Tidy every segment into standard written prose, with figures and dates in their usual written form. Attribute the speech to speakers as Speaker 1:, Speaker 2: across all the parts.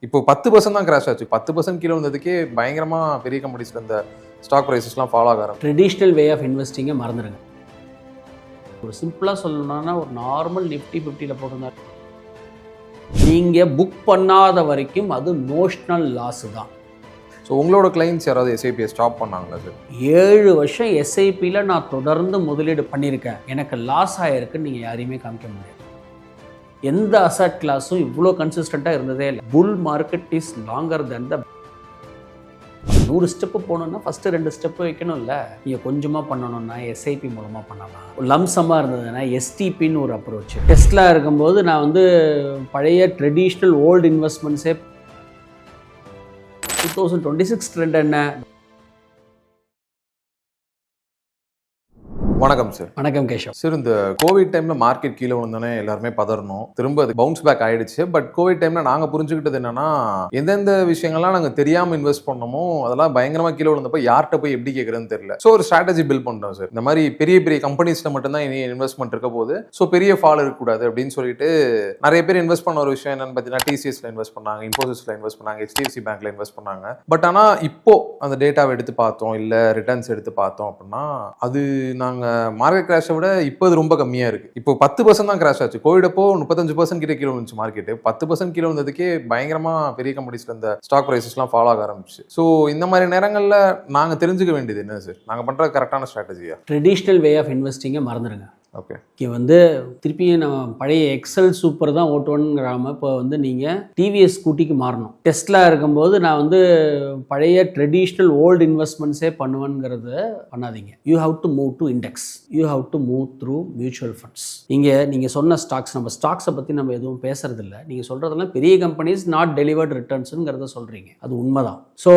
Speaker 1: இப்போ 10% தான் கிராஷ் ஆச்சு. 10% கீழே வந்ததுக்கே பயங்கரமா பெரிய கம்பெனிஸ்ல இந்த ஸ்டாக் பிரைசஸ்லாம் ஃபாலோ ஆக ஆரம்பிச்சு.
Speaker 2: ட்ரெடிஷ்னல் வே ஆஃப் இன்வெஸ்டிங்கை மறந்துடுங்க. ஒரு சிம்பிளாக சொல்லணும்னா ஒரு நார்மல் நிஃப்டி 50ல் போட்டிருந்தாரு. நீங்கள் புக் பண்ணாத வரைக்கும் அது நோஷ்னல் லாஸு தான்.
Speaker 1: ஸோ உங்களோட கிளைண்ட்ஸ் யாராவது எஸ்ஐபியை ஸ்டாப் பண்ணாங்களா சார்?
Speaker 2: 7 வருஷம் எஸ்ஐபியில் நான் தொடர்ந்து முதலீடு பண்ணியிருக்கேன், எனக்கு லாஸ் ஆகிருக்குன்னு நீங்கள் யாரையுமே காமிக்க முடியாது. எந்த அசட் கிளாஸும் இவ்வளோ கன்சிஸ்டண்ட்டாக இருந்ததே இல்லை. புல் market is longer then the 100 step போகணுன்னா ஃபஸ்ட்டு 2 ஸ்டெப்பு வைக்கணும். இல்லை நீங்கள் கொஞ்சமாக பண்ணணும்னா எஸ்ஐபி மூலமாக பண்ணலாம். லம்சமாக இருந்ததுன்னா எஸ்டிபின்னு ஒரு அப்ரோச். டெஸ்ட்லாம் இருக்கும்போது நான் பழைய ட்ரெடிஷ்னல் ஓல்டு இன்வெஸ்ட்மெண்ட்ஸே 2026 ட்ரெண்ட் என்ன?
Speaker 1: வணக்கம் சார்.
Speaker 2: வணக்கம் கேஷவ்
Speaker 1: சார், இந்த கோவிட் டைம்ல மார்க்கெட் கீழே விழுந்தோன்னே எல்லாருமே பதறணும். திரும்ப அது பவுன்ஸ் பேக் ஆயிடுச்சு. பட் கோவிட் டைம்ல நாங்க புரிஞ்சுக்கிட்டது என்னன்னா, எந்தெந்த விஷயங்கள்லாம் நாங்க தெரியாம இன்வெஸ்ட் பண்ணோமோ அதெல்லாம் பயங்கரமா கீழே விழுந்தப்ப யார்கிட்ட போய் எப்படி கேட்கறதுன்னு தெரியல. ஸோ ஒரு ஸ்ட்ராட்டஜி பில்ட் பண்றோம் சார். இந்த மாதிரி பெரிய பெரிய கம்பெனிஸ்ல மட்டும்தான் இனி இன்வெஸ்ட்மெண்ட் இருக்க போது. ஸோ பெரிய ஃபால் இருக்கக்கூடாது அப்படின்னு சொல்லிட்டு நிறைய பேர் இன்வெஸ்ட் பண்ண ஒரு விஷயம் என்னன்னு பார்த்தீங்கன்னா, டிசிஎஸ்ல இன்வெஸ்ட் பண்ணாங்க, இன்ஃபோசிஸ்ல இன்வெஸ்ட் பண்ணாங்க, HDFC பேங்க்ல இன்வெஸ்ட் பண்ணாங்க. பட் ஆனா இப்போ அந்த டேட்டாவை எடுத்து பார்த்தோம், இல்ல ரிட்டர்ன்ஸ் எடுத்து பார்த்தோம் அப்படின்னா, அது நாங்க மார்க்கெட் கிராஷ் விட இப்போ அது ரொம்ப கம்மியா இருக்கு. இப்போ 10% தான் கிராஷ் ஆச்சு. கோவிட் அப்போ 35% கிட்ட கீழே வந்துச்சு மார்க்கெட். 10% கீழே வந்ததுக்கே பயங்கரமா பெரிய கம்பெனிஸ்ல இந்த ஸ்டாக் பிரைசஸ்லாம் ஃபாலோ ஆக ஆரம்பிச்சு. ஸோ இந்த மாதிரி நேரங்கள்ல நாங்க தெரிஞ்சுக்க வேண்டியது என்ன சார்? நாங்க பண்ற கரெக்டான ஸ்ட்ராட்டஜியா?
Speaker 2: ட்ரெடிஷ்னல் வே ஆஃப் இன்வெஸ்டிங்கை மறந்துடுங்க.
Speaker 1: ஓகே,
Speaker 2: இங்கே திருப்பியும் நம்ம பழைய எக்ஸல் சூப்பர் தான் ஓட்டுவோங்கிறாம இப்போ நீங்கள் டிவிஎஸ் ஸ்கூட்டிக்கு மாறணும். டெஸ்ட்லாம் இருக்கும்போது நான் பழைய ட்ரெடிஷ்னல் ஓல்டு இன்வெஸ்ட்மெண்ட்ஸே பண்ணுவேங்கிறத பண்ணாதீங்க. You have to move to index. You have to move through mutual funds. நீங்கள் சொன்ன ஸ்டாக்ஸ், நம்ம ஸ்டாக்ஸை பற்றி நம்ம எதுவும் பேசுறதில்ல. நீங்கள் சொல்கிறதெல்லாம் பெரிய கம்பெனிஸ் நாட் டெலிவர்ட் ரிட்டர்ன்ஸுங்கிறத சொல்கிறீங்க, அது உண்மைதான். ஸோ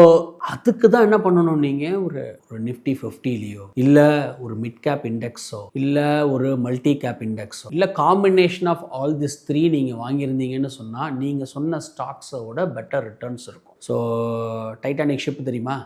Speaker 2: அதுக்கு தான் என்ன பண்ணணும், நீங்கள் ஒரு நிஃப்டி 50லையோ இல்லை ஒரு மிட் கேப் இண்டெக்ஸோ இல்லை ஒரு மல்டி கேப் இண்டெக்ஸோ இல்லை காம்பினேஷன் ஆஃப் ஆல் திஸ் 3 நீங்கள் வாங்கியிருந்தீங்கன்னு சொன்னால் நீங்கள் சொன்ன ஸ்டாக்ஸோட பெட்டர் ரிட்டர்ன்ஸ் இருக்கும். ஸோ டைட்டானிக் ஷிப் தெரியுமா?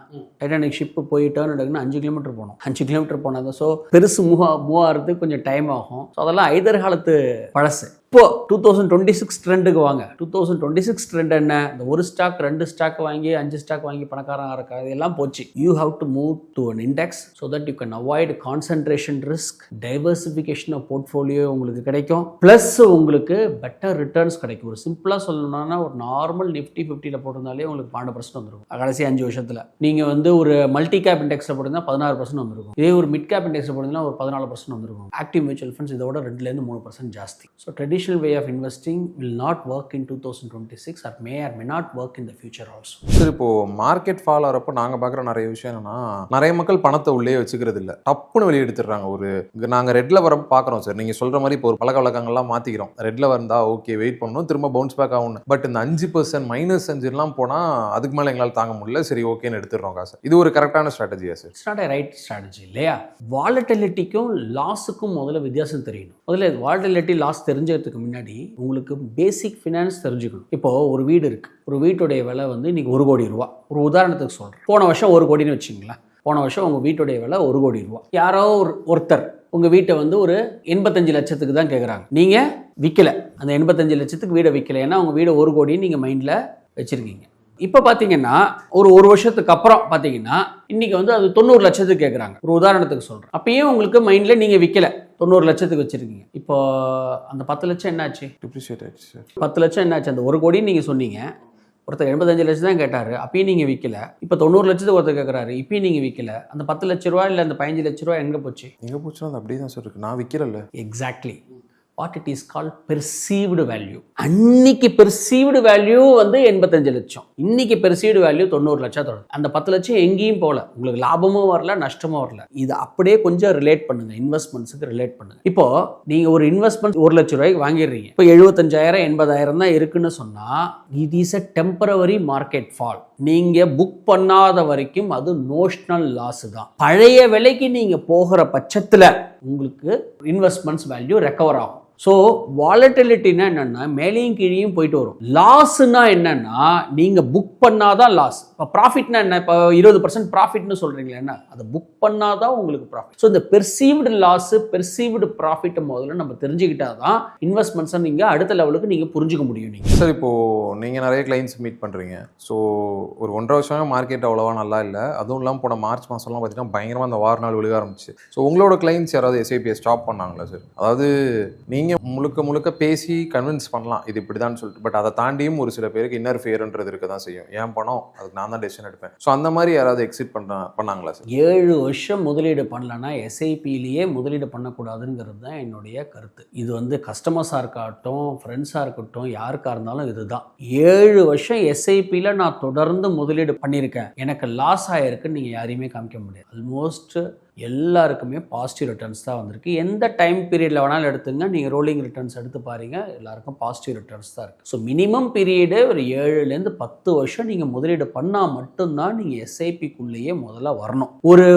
Speaker 2: டைட்டானிக் ஷிப்பு போய் டேர்ன் எடுக்குன்னு 5 கிலோமீட்டர் போகணும். 5 கிலோமீட்டர் போனால் தான். ஸோ பெருசு மூவ் ஆகிறதுக்கு கொஞ்சம் டைம் ஆகும். ஸோ அதெல்லாம் ஐதர் காலத்து பழசு. இப்போ 2026 ட்ரெண்டுக்கு வாங்க. 2026 ட்ரெண்ட் என்ன? இந்த ஒரு ஸ்டாக் 2 ஸ்டாக் வாங்கி 5 ஸ்டாக் வாங்கி பணக்காரங்க இருக்காது, இதெல்லாம் போச்சு. You have to move to an index so that you can avoid concentration risk. Diversification of portfolio உங்களுக்கு கிடைக்கும், ப்ளஸ் உங்களுக்கு பெட்டர் ரிட்டர்ன்ஸ் கிடைக்கும். ஒரு சிம்பிளாக சொல்லணும்னா ஒரு நார்மல் நிஃப்டி 50ல் போட்டிருந்தாலே உங்களுக்கு 12% வந்துருக்கும் கடைசி 5 வருஷத்தில். நீங்கள் ஒரு மல்டி கேப் இண்டெக்ஸில் போட்டிருந்தா 16% வந்துருக்கும். இதே ஒரு மிட் கேப் இண்டெக்ஸில் போட்டிருந்தா ஒரு 14% வந்துருக்கும். ஆக்டிவ் மியூச்சுவல் ஃபண்ட்ஸ் இதோட 2-3% ஜாஸ்தி. So traditional way of investing will not work in 2026 or may not work in the future also.
Speaker 1: Sir, இப்போ மார்க்கெட் ஃபால் ஆகிறப்போ நாங்க பார்க்குற நிறைய விஷயம் என்னன்னா, நிறைய மக்கள் பணத்தை உள்ளே வச்சுக்கிறது இல்லை, டப்புன்னு வெளியே எடுத்துடுறாங்க. நாங்கள் ரெட்ல வரப்போ பார்க்குறோம் சார். நீங்கள் சொல்ற மாதிரி இப்போ ஒரு பழக்க வழக்கங்கள்லாம் மாற்றிக்கிறோம். ரெட்ல வந்தா ஓகே வெயிட் பண்ணணும், திரும்ப பவுன்ஸ் பேக் ஆகும். பட் இந்த 5% -5 போனால் அதுக்கு மேலே எங்களால் தாங்க முடியல, சரி ஓகேன்னு எடுத்துடுறோம் காசு. இது ஒரு கரெக்டான ஸ்ட்ராட்டஜியா sir?
Speaker 2: It's not a right strategy இல்லையா? வாலட்டிலிட்டிக்கும் லாஸுக்கும் முதல்ல வித்தியாசம் தெரியணும். முதல்ல வாலட்டிலிட்டி லாஸ் தெரிஞ்சதுக்கு முன்னாடி உங்களுக்கு பேசிக் ஃபினான்ஸ் தெரிஞ்சுக்கணும். இப்போ ஒரு வீடு இருக்கு, ஒரு வீட்டுடைய விலை இன்னைக்கு 1 கோடி ரூபா. ஒரு உதாரணத்துக்கு சொல்றேன். போன வருஷம் 1 கோடின்னு வச்சுங்களேன். போன வருஷம் உங்க வீட்டுடைய விலை 1 கோடி ரூபா. யாரோ ஒருத்தர் உங்க வீட்டை ஒரு 85 லட்சத்துக்கு தான் கேட்குறாங்க. நீங்க விற்கல, அந்த 85 லட்சத்துக்கு வீடை விற்கல. ஏன்னா உங்க வீடு 1 கோடின்னு நீங்க மைண்ட்ல வச்சிருக்கீங்க. இப்போ பார்த்தீங்கன்னா ஒரு வருஷத்துக்கு அப்புறம் பார்த்தீங்கன்னா இன்னைக்கு அது 90 லட்சத்துக்கு கேட்குறாங்க. ஒரு உதாரணத்துக்கு சொல்கிறேன். அப்பயும் உங்களுக்கு மைண்டில் நீங்கள் விற்கல, 90 லட்சத்துக்கு வச்சுருக்கீங்க. இப்போ அந்த 10 லட்சம் என்னாச்சு?
Speaker 1: டிப்ரிஷியேட் ஆயிடுச்சு சார்.
Speaker 2: 10 லட்சம் என்னாச்சு? அந்த 1 கோடின்னு நீங்கள் சொன்னீங்க. ஒருத்தர் 85 லட்சம் தான் கேட்டார், அப்பயும் நீங்கள் விற்கல. இப்போ 90 லட்சத்துக்கு ஒருத்தர் கேட்குறாரு, இப்பயும் நீங்கள் விற்கல. அந்த 10 லட்ச ரூபா இல்லை அந்த 15 லட்ச ரூபா எங்கே போச்சு?
Speaker 1: எங்கே போச்சுன்னா அது அப்படியே தான் சார் இருக்கு. நான் விற்கிறல்ல.
Speaker 2: Exactly. What it is called perceived value. அன்னைக்கு பெர்சீவ்டு வேல்யூ 85 லட்சம், இன்னைக்கு பெர்சீவ்டு வேல்யூ 90 லட்சம் தொடரும். அந்த 10 லட்சம் எங்கேயும் போகல, உங்களுக்கு லாபமும் வரல, நஷ்டமும் வரல. இது அப்படியே கொஞ்சம் ரிலேட் பண்ணுங்க, இன்வெஸ்ட்மெண்ட்ஸுக்கு ரிலேட் பண்ணுங்க. இப்போ நீங்க ஒரு இன்வெஸ்ட்மெண்ட் 1 லட்ச ரூபாய்க்கு வாங்கிடுறீங்க. இப்போ 75,000 80,000 தான் இருக்குன்னு சொன்னா it is a temporary market fall. நீங்க புக் பண்ணாத வரைக்கும் அது நோஷ்னல் லாஸ் தான். பழைய விலைக்கு நீங்க போகிற பட்சத்துல உங்களுக்கு இன்வெஸ்ட்மெண்ட்ஸ் வேல்யூ ரெக்கவர் ஆகும். ஸோ வாலட்டிலிட்டினா என்னன்னா மேலேயும் கீழேயும் போயிட்டு வரும். லாஸ்னா என்னன்னா நீங்க புக் பண்ணாதான் லாஸ். இப்போ ப்ராஃபிட்னா என்ன? இப்போ 20% ப்ராஃபிட்னு சொல்றீங்களா, என்ன அதை புக் பண்ணாதான் உங்களுக்கு ப்ராஃபிட். ஸோ இந்த பெர்சீவ்டு லாஸ் பெர்சீவ்டு ப்ராஃபிட் முதல்ல நம்ம தெரிஞ்சுக்கிட்டாதான் இன்வெஸ்ட்மெண்ட்ஸை நீங்க அடுத்த லெவலுக்கு நீங்க புரிஞ்சுக்க முடியும். நீங்க
Speaker 1: சார் இப்போ நீங்க நிறைய கிளைண்ட்ஸ் மீட் பண்றீங்க. ஸோ ஒரு 1.5 வருஷமா மார்க்கெட் அவ்வளவா நல்லா இல்லை. அதுவும் இல்லாமல் போன மார்ச் மாசம்லாம் பார்த்தீங்கன்னா பயங்கரமா அந்த வார நாள் விழுக ஆரம்பிச்சு. ஸோ உங்களோட கிளைண்ட்ஸ் யாராவது எஸ்ஐபியை ஸ்டாப் பண்ணாங்களா சார்? அதாவது நீங்க முழுக்க முழுக்க பேசி கன்வின்ஸ் பண்ணலாம் இது இப்படிதான் சொல்லிட்டு, பட் அதை தாண்டியும் ஒரு சில பேருக்கு இன்னர் ஃபேர்ன்றது இருக்க தான் செய்யும். ஏன் பணம், அதுக்கு நான் தான் டெசிஷன் எடுப்பேன். ஸோ அந்த மாதிரி யாராவது எக்ஸிட் பண்ணாங்களா சார்?
Speaker 2: 7 வருஷம் முதலீடு பண்ணலன்னா எஸ்ஐபிலேயே முதலீடு பண்ணக்கூடாதுங்கிறது தான் என்னுடைய கருத்து. இது வந்து கஸ்டமர்ஸாக இருக்கட்டும், ஃப்ரெண்ட்ஸாக இருக்கட்டும், யாருக்காக இருந்தாலும் இதுதான். 7 வருஷம் எஸ்ஐபியில் நான் தொடர்ந்து முதலீடு பண்ணியிருக்கேன், எனக்கு லாஸ் ஆகிருக்குன்னு நீங்கள் யாரையுமே காமிக்க முடியாது. ஆல்மோஸ்ட் எல்லாருக்குமே பாசிட்டிவ் ரிட்டர்ன்ஸ் தான் வந்திருக்கு. எந்த டைம் பீரியடில் வேணாலும் எடுத்துங்க, நீங்கள் ரோலிங் ரிட்டர்ன்ஸ் எடுத்து பாருங்க, எல்லாருக்கும் பாசிட்டிவ் ரிட்டர்ன்ஸ் தான் இருக்குது. ஸோ மினிமம் பீரியடு ஒரு 7லேருந்து 10 வருஷம் நீங்கள் முதலீடு பண்ணால் மட்டும்தான் நீங்கள் எஸ்ஐபிக்குள்ளேயே முதல்ல வரணும்.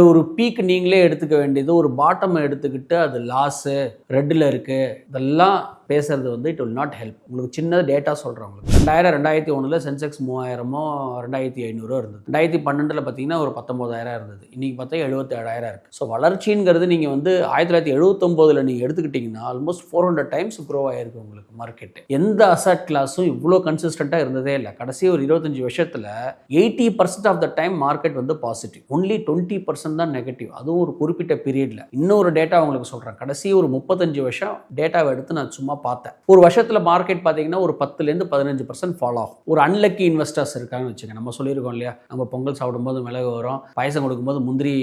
Speaker 2: ஒரு பீக் நீங்களே எடுத்துக்க வேண்டியது, ஒரு பாட்டம் எடுத்துக்கிட்டு அது லாஸு ரெட்டில் இருக்குது இதெல்லாம் பேசுறது வந்து இட் வில் நாட் ஹெல்ப். உங்களுக்கு சின்ன டேட்டா சொல்கிறேன். உங்களுக்கு 2001 சென்செக்ஸ் 3000 2500 இருந்தது. 2012 பார்த்தீங்கன்னா ஒரு 19000 இருந்தது. இன்னைக்கு பார்த்தா 77000 இருக்குது. ஸோ வளர்ச்சிங்கிறது நீங்கள் வந்து 1979 நீங்கள் எடுத்துக்கிட்டிங்கன்னா ஆல்மோஸ்ட் 400 டைம்ஸ் க்ரோ ஆகிருக்கு உங்களுக்கு மார்க்கெட். எந்த அசட் கிளாஸும் இவ்வளோ கன்சிஸ்டண்ட்டாக இருந்ததே இல்லை. கடைசி ஒரு 25 வருஷத்தில் 80% ஆஃப் த டைம் மார்க்கெட் வந்து பாசிட்டிவ், ஒன்லி 20% தான் நெகட்டிவ். அதுவும் ஒரு குறிப்பிட்ட பீரியடில். இன்னொரு டேட்டா உங்களுக்கு சொல்கிறேன். கடைசி ஒரு 35 வருஷம் டேட்டாவை எடுத்து நான் சும்மா பார்த்தேன். ஒரு வருஷத்தில் மார்க்கெட் பார்த்தீங்கன்னா ஒரு 10லேருந்து 15% ஃபாலோ ஆகும். ஒரு அன்லக்கி இன்வெஸ்டர்ஸ் இருக்காங்கன்னு வச்சுங்க. நம்ம சொல்லியிருக்கோம் இல்லையா, நம்ம பொங்கல் சாப்பிடும்போது மிளகு வரும், பாயசம் கொடுக்கும்போது முந்திரி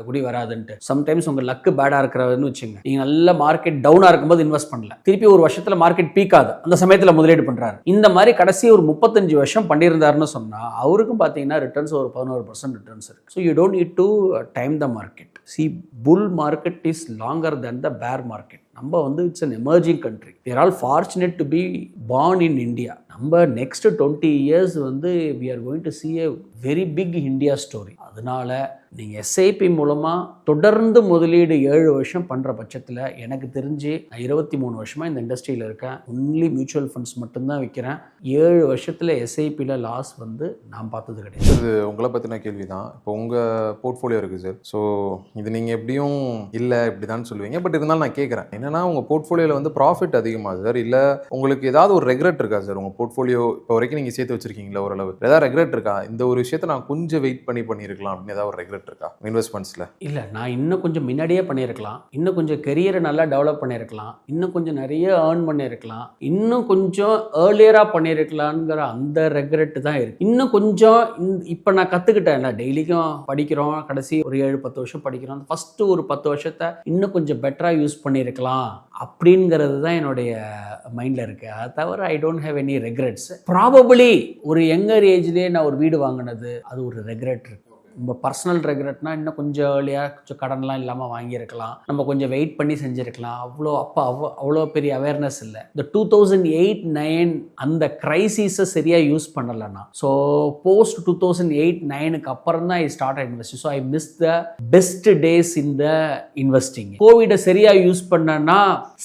Speaker 2: குடி வராதுன்ட்டு. சம்டைம்ஸ் உங்கள் லக்கு பேடாக இருக்கிறதுன்னு வச்சுங்க. நீங்கள் நல்ல மார்க்கெட் டவுனாக இருக்கும்போது இன்வெஸ்ட் பண்ணல, திருப்பி ஒரு வருஷத்தில் மார்க்கெட் பீக் ஆகுது, அந்த சமயத்தில் முதலீடு பண்ணுறாரு. இந்த மாதிரி கடைசி ஒரு 35 வருஷம் பண்ணியிருந்தாருன்னு சொன்னால் அவருக்கும் பார்த்தீங்கன்னா ரிட்டர்ன்ஸ் ஒரு 11% ரிட்டர்ன்ஸ் இருக்குது. So you don't need to time the market. See, bull market is longer then the bear market. நம்ம வந்து it's an emerging country. we are all fortunate to be born in India. நம்ம next 20 years வந்து we are going to see a very big India story. அதனால நீங்கள் SIP மூலமாக தொடர்ந்து முதலீடு 7 வருஷம் பண்ணுற பட்சத்தில் எனக்கு தெரிஞ்சு நான் 23 வருஷமாக இந்த இண்டஸ்ட்ரியில் இருக்கேன். ஒன்லி மியூச்சுவல் ஃபண்ட்ஸ் மட்டும்தான் விற்கிறேன். 7 வருஷத்தில் எஸ்ஐபியில் லாஸ் வந்து நான் பார்த்தது கிடையாது.
Speaker 1: இது உங்களை பற்றின கேள்வி தான். இப்போ உங்கள் போர்ட்ஃபோலியோ இருக்குது சார். ஸோ இது நீங்கள் எப்படியும் இல்லை இப்படி தான் சொல்லுவீங்க. பட் இருந்தாலும் நான் கேட்குறேன், என்னன்னா உங்கள் போர்ட்ஃபோலியோவில் வந்து ப்ராஃபிட் அதிகமாகுது சார், இல்லை உங்களுக்கு ஏதாவது ஒரு ரெக்ரெட் இருக்கா சார்? உங்கள் போர்ட்ஃபோலியோ இப்போ வரைக்கும் நீங்கள் சேர்த்து வச்சிருக்கீங்களா ஓரளவு, ஏதாவது ரெக்ரெட் இருக்கா? இந்த ஒரு விஷயத்தை நான் கொஞ்சம் வெயிட் பண்ணியிருக்கலாம் அப்படின்னு ஏதாவது ஒரு ரெக்ரெட் இருக்கா இன்வெஸ்ட்மெண்ட்ஸ்ல?
Speaker 2: இல்லை, நான் இன்னும் கொஞ்சம் முன்னாடியே பண்ணியிருக்கலாம், இன்னும் கொஞ்சம் கெரியரை நல்லா டெவலப் பண்ணியிருக்கலாம், இன்னும் கொஞ்சம் நிறைய ஏர்ன் பண்ணியிருக்கலாம், இன்னும் கொஞ்சம் ஏர்லியராக பண்ணியிருக்கலாங்கிற அந்த ரெக்ரெட் தான் இருக்குது. இன்னும் கொஞ்சம் இப்போ நான் கற்றுக்கிட்டேன்ல, டெய்லிக்கும் படிக்கிறோம், கடைசி ஒரு 7-10 வருஷம் படிக்கிறோம், ஃபஸ்ட்டு ஒரு 10 வருஷத்தை இன்னும் கொஞ்சம் பெட்டராக யூஸ் பண்ணியிருக்கலாம் அப்படிங்கிறது தான் என்னுடைய மைண்டில் இருக்குது. அதை தவிர I don't have any regrets. Probably ஒரு யங்கர் ஏஜ்லேயே நான் ஒரு வீடு வாங்கினது அது ஒரு ரெக்ரெட் இருக்குது. நம்ம பர்சனல் ரெக்ரெட்னா இன்னும் கொஞ்சம் ஏர்லியாக கொஞ்சம் கடன்லாம் இல்லாமல் வாங்கியிருக்கலாம், நம்ம கொஞ்சம் வெயிட் பண்ணி செஞ்சுருக்கலாம். அவ்வளோ பெரிய அவேர்னஸ் இல்லை. இந்த 2008-9 அந்த கிரைசிஸை சரியாக யூஸ் பண்ணலைன்னா, ஸோ போஸ்ட் 2008-9க்கு அப்புறம் தான் I start investing. So I miss the best days in the investing. கோவிடை சரியாக யூஸ் பண்ணனா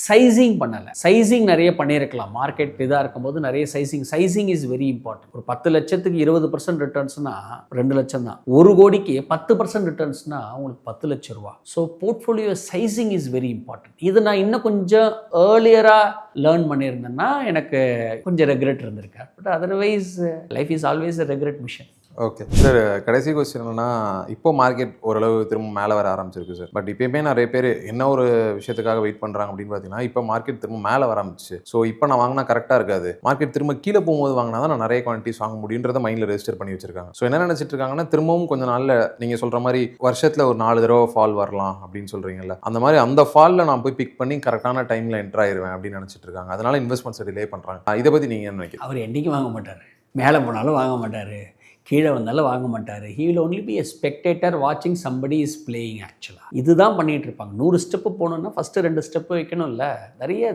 Speaker 2: சைசிங் பண்ணலை. சைசிங் நிறைய பண்ணியிருக்கலாம். மார்க்கெட் இதாக இருக்கும்போது நிறைய சைசிங் இஸ் வெரி இம்பார்ட்டன்ட். ஒரு 10 லட்சத்துக்கு 20% ரிட்டர்ன்ஸ்னா 2 லட்சம் தான். 1 கோடிக்கு 10% ரிட்டர்ன்ஸ்னா உங்களுக்கு 10 லட்சம் ரூபா. So portfolio sizing is very important. இது நான் இன்னும் கொஞ்சம் ஏர்லியராக லேர்ன் பண்ணியிருந்தேன்னா எனக்கு கொஞ்சம் ரெக்ரெட் இருந்திருக்கேன். But otherwise life is always a regret mission.
Speaker 1: Okay sir, கடைசி கொஸ்டின் என்னன்னா, இப்போ மார்க்கெட் ஓரளவு திரும்ப மேலே வர ஆரம்பிச்சிருக்கு சார். பட் இப்போயுமே நிறைய பேர் என்ன ஒரு விஷயத்துக்காக வெயிட் பண்ணுறாங்க அப்படின்னு பார்த்தீங்கன்னா, இப்போ மார்க்கெட் திரும்ப மேலே வர ஆரம்பிச்சு. ஸோ இப்போ நான் வாங்கினா கரெக்டாக இருக்காது, மார்க்கெட் திரும்ப கீழே போகும்போது வாங்கினா தான் நான் நிறைய குவான்டிட்டிஸ் வாங்க முடியுன்றத மைண்டில் ரெஜிஸ்டர் பண்ணி வச்சிருக்காங்க. ஸோ என்ன நினச்சிட்டு இருக்காங்கன்னா, திரும்பவும் கொஞ்சம் நாளில் நீங்கள் சொல்கிற மாதிரி வருஷத்தில் ஒரு 4 தடவை ஃபால் வரலாம் அப்படின்னு சொல்கிறீங்கல்ல, அந்த மாதிரி அந்த ஃபாலில் நான் போய் பிக் பண்ணி கரெக்டான டைமில் என்டர் ஆயிடுவேன் அப்படின்னு நினச்சிட்டு இருக்காங்க. அதனால இன்வெஸ்ட்மெண்ட்ஸை டிலே பண்ணுறாங்க. இதை பற்றி நீங்கள் என்ன நினைக்கிறீங்க?
Speaker 2: அவர் என்றைக்கும் வாங்க மாட்டார், மேலே போனாலும் வாங்க மாட்டார், கீழே வந்தாலும் வாங்க மாட்டார். He will only be a spectator வாட்சிங் சம்படி இஸ் பிளேயிங். ஆக்சுவலாக இதுதான் பண்ணிட்டு இருப்பாங்க. 100 ஸ்டெப்பு போகணுன்னா ஃபஸ்ட்டு 2 ஸ்டெப்பு வைக்கணும்ல.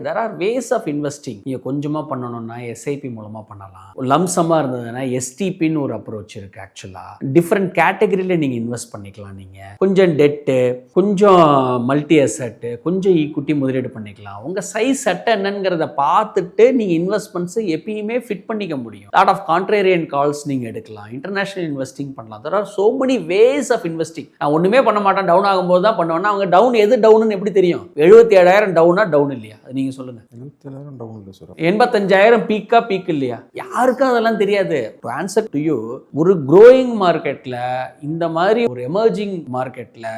Speaker 2: There are ways of investing. நீங்கள் கொஞ்சமாக பண்ணணும்னா எஸ்ஐபி மூலமாக பண்ணலாம். லம்சமாக இருந்ததுன்னா எஸ்டிபின்னு ஒரு அப்ரோச் இருக்குது. ஆக்சுவலாக டிஃப்ரெண்ட் கேட்டகரியில் நீங்கள் இன்வெஸ்ட் பண்ணிக்கலாம். நீங்கள் கொஞ்சம் டெட்டு, கொஞ்சம் மல்டி அசட்டு, கொஞ்சம் ஈக்குட்டி முதலீடு பண்ணிக்கலாம். உங்கள் சைஸ் சட்டை என்னங்கிறத பார்த்துட்டு நீங்கள் இன்வெஸ்ட்மெண்ட்ஸை எப்பயுமே ஃபிட் பண்ணிக்க முடியும். லாட் ஆஃப் கான்ட்ரேரியன் கால்ஸ் நீங்கள் எடுக்கலாம். இன்டர்நேஷனல் இன்வெஸ்டிங் பண்ணலாம். There are so many ways of investing. நான் ஒன்றுமே பண்ண மாட்டேன், டவுன் ஆகும்போது தான் பண்ணுவேன்னா அவங்க டவுன் எது டவுன்னு எப்படி தெரியும்? 77,000 டவுனா டவுன் இல்லையா? அது நீங்கள் சொல்லுங்கள்.
Speaker 1: 77,000 டவுன் இல்லை சார்.
Speaker 2: 85,000 பீக்கா பீக் இல்லையா? யாருக்கும் அதெல்லாம் தெரியாது. டு ஆன்சர் டு யூ, ஒரு க்ரோயிங் மார்க்கெட்டில், இந்த மாதிரி ஒரு எமர்ஜிங் மார்க்கெட்டில்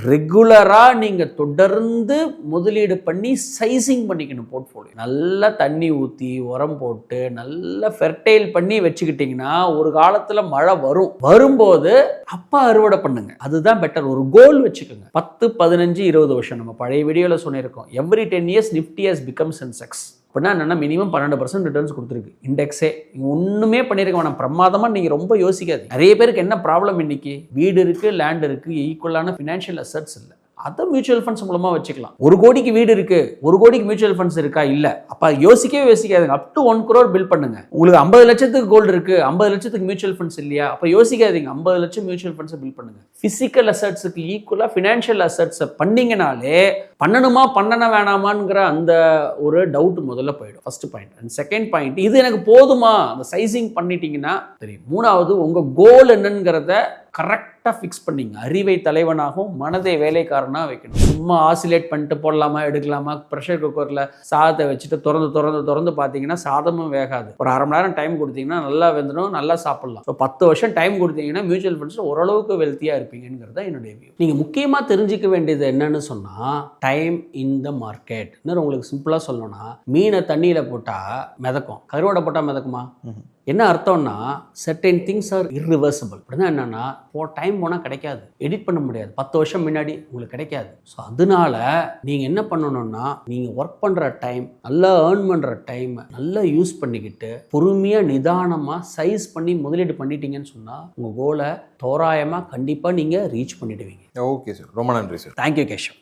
Speaker 2: ரெகுலராக நீங்கள் தொடர்ந்து முதலீடு பண்ணி சைசிங் பண்ணிக்கணும் போர்ட்ஃபோலியோ. நல்லா தண்ணி ஊற்றி உரம் போட்டு நல்லா ஃபெர்டைல் பண்ணி வச்சுக்கிட்டிங்கன்னா ஒரு காலத்தில் மழை வரும்போது அப்பா அறுவடை பண்ணுங்க. அதுதான் பெட்டர். ஒரு கோல் வச்சுக்கோங்க. 10, 15, 20 வருஷம். நம்ம பழைய வீடியோவில் சொன்னிருக்கோம். Every 10 years Nifty has become Sensex. அப்படின்னா என்னன்னா மினிமம் 12% ரிட்டர்ன்ஸ் கொடுத்துருக்கு இண்டெக்ஸே. ஒன்றுமே பண்ணியிருக்க வேணாம். பிரமாதமாக நீங்கள் ரொம்ப யோசிக்காது. நிறைய பேருக்கு என்ன ப்ராப்ளம் இன்னைக்கு? வீடு இருக்குது, லேண்ட் இருக்குது, ஈக்குவலான ஃபினான்ஷியல் அசட்ஸ் இல்லை. அதை மியூச்சுவல் ஃபண்ட்ஸ் மூலமாக வச்சுக்கலாம். 1 கோடிக்கு வீடு இருக்குது, 1 கோடிக்கு மியூச்சுவல் ஃபண்ட்ஸ் இருக்கா? இல்லை. அப்போ யோசிக்காதுங்க. அப் டு 1 crore பில் பண்ணுங்க. உங்களுக்கு 50 லட்சத்துக்கு கோல்டு இருக்குது, 50 லட்சத்துக்கு மியூச்சுவல் ஃபண்ட்ஸ் இல்லையா? அப்போ யோசிக்காதீங்க, 50 லட்சம் மியூச்சுவல் ஃபண்ட்ஸை பில் பண்ணுங்க. ஃபிசிக்கல் அசட்ஸுக்கு ஈக்குவலாக ஃபினான்ஷியல் அசட்ஸை பண்ணீங்கனாலே பண்ணணுமா பண்ணன வேணாமாங்கிற அந்த ஒரு டவுட் முதல்ல போயிடும். First point. And second point, இது எனக்கு போதுமா? அந்த சைசிங் பண்ணிட்டீங்கன்னா தெரியும். 3வது, உங்கள் கோல் என்னங்கிறத கரெக்டாக ஃபிக்ஸ் பண்ணிங்க. அறிவை தலைவனாகவும் மனதை வேலைக்காரனாக வைக்கணும். சும்மா ஆசிலேட் பண்ணிட்டு போடலாமா எடுக்கலாமா, ப்ரெஷர் குக்கரில் சாதத்தை வச்சுட்டு திறந்து பார்த்தீங்கன்னா சாதமும் வேகாது. ஒரு 1/2 மணி நேரம் டைம் கொடுத்தீங்கன்னா நல்லா வெந்துடும், நல்லா சாப்பிடலாம். ஸோ 10 வருஷம் டைம் கொடுத்தீங்கன்னா மியூச்சுவல் ஃபண்ட்ஸில் ஓரளவுக்கு வெல்த்தியாக இருப்பீங்கிறத என்னுடைய வியூ. நீங்கள் முக்கியமாக தெரிஞ்சிக்க வேண்டியது என்னன்னு சொன்னால் டைம் இன் த மார்க்கெட். இன்னும் உங்களுக்கு சிம்பிளாக சொல்லணும்னா, மீனை தண்ணியில் போட்டால் மிதக்கும், கருவாடை போட்டால் மிதக்குமா? என்ன அர்த்தம்னா, சர்டைன் திங்ஸ் ஆர் இர்ரிவர்சிபிள். அப்படின்னா என்னன்னா, டைம் போனால் கிடைக்காது, எடிட் பண்ண முடியாது. 10 வருஷம் முன்னாடி உங்களுக்கு கிடைக்காது. ஸோ அதனால நீங்கள் என்ன பண்ணணும்னா, நீங்கள் ஒர்க் பண்ணுற டைம், நல்லா ஏர்ன் பண்ணுற டைம் நல்லா யூஸ் பண்ணிக்கிட்டு பொறுமையாக நிதானமாக சைஸ் பண்ணி முதலீடு பண்ணிட்டீங்கன்னு சொன்னால் உங்கள் கோலை தோராயமாக கண்டிப்பாக நீங்கள் ரீச் பண்ணிடுவீங்க.
Speaker 1: ஓகே சார், ரொம்ப நன்றி சார்.
Speaker 2: தேங்க்யூ கேஷவ்.